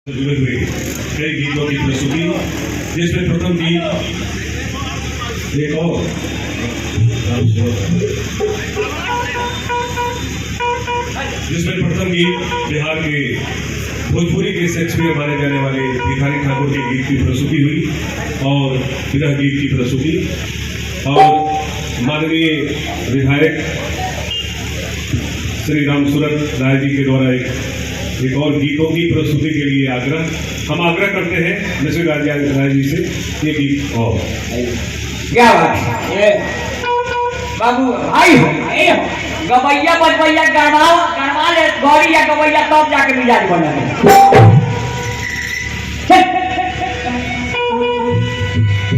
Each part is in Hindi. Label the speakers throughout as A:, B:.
A: जुड़े हुए कई गीतों की प्रस्तुति, जिसमें प्रथम गीत एक और बिहार के भोजपुरी के शेक्सपियर माने जाने वाले भिखारी ठाकुर के गीत की प्रस्तुति हुई और विरह गीत की प्रस्तुति और माननीय विधायक श्री रामसूरत राय जी के द्वारा एक और गीतों की प्रस्तुति के लिए हम आग्रह करते हैं मिश्र राय जी से ये गीत और
B: क्या बात है बाबू भाई हो गवैया बजवैया गणवा ले गौरी या गवैया तब जाके मिजाज बना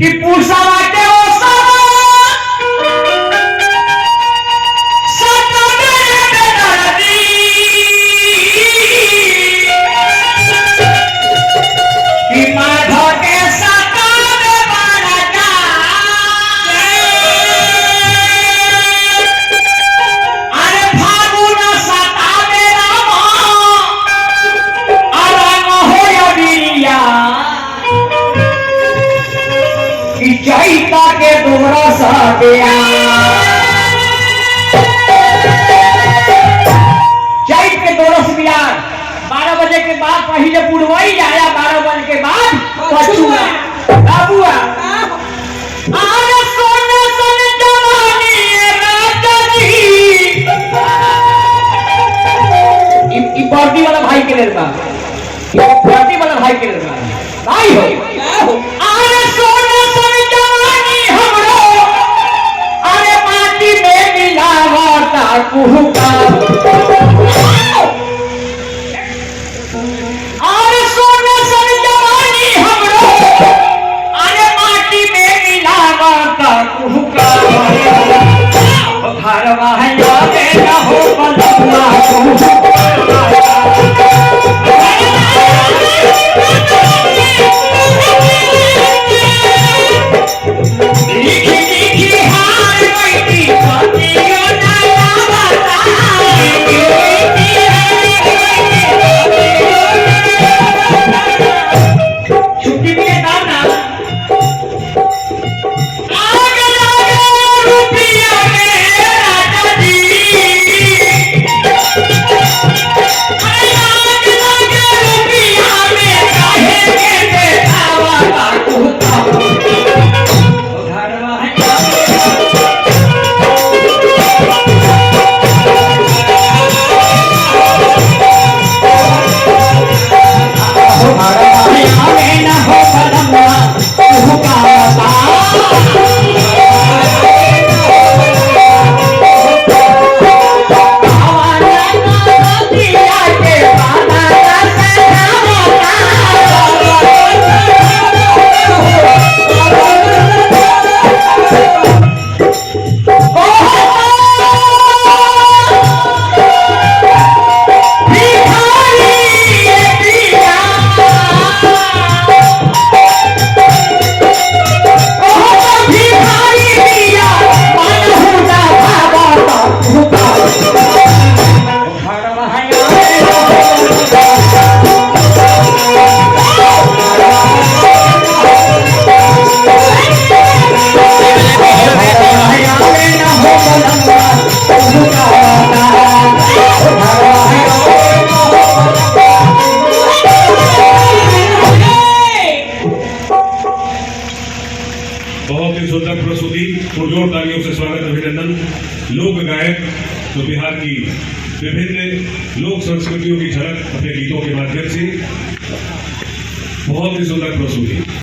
B: कि पूसा बाटे हो चैता के दोहरा सा चैत के दोहरा से 12 बजे के बाद पहले पुरवई आया, 12 बजे के बाद पछुआ बाबुआ आरे सोना सन जवानी राजा जी ई बर्दी वाला भाई के लेल बा, बर्दी वाला भाई के लेल बा भाई हो आरे सोना सन जवानी हमरो अरे माटी में मिलावता कुहुका अरे सोना सन जवानी हमरो अरे माटी में मिलावता कुहुका घरवा है यावे ना हो बलवा
A: पुरजोर तालियों से स्वागत अभिनंदन। लोक गायक तो बिहार की विभिन्न लोक संस्कृतियों की झलक अपने गीतों के माध्यम से बहुत ही सुंदर प्रस्तुति।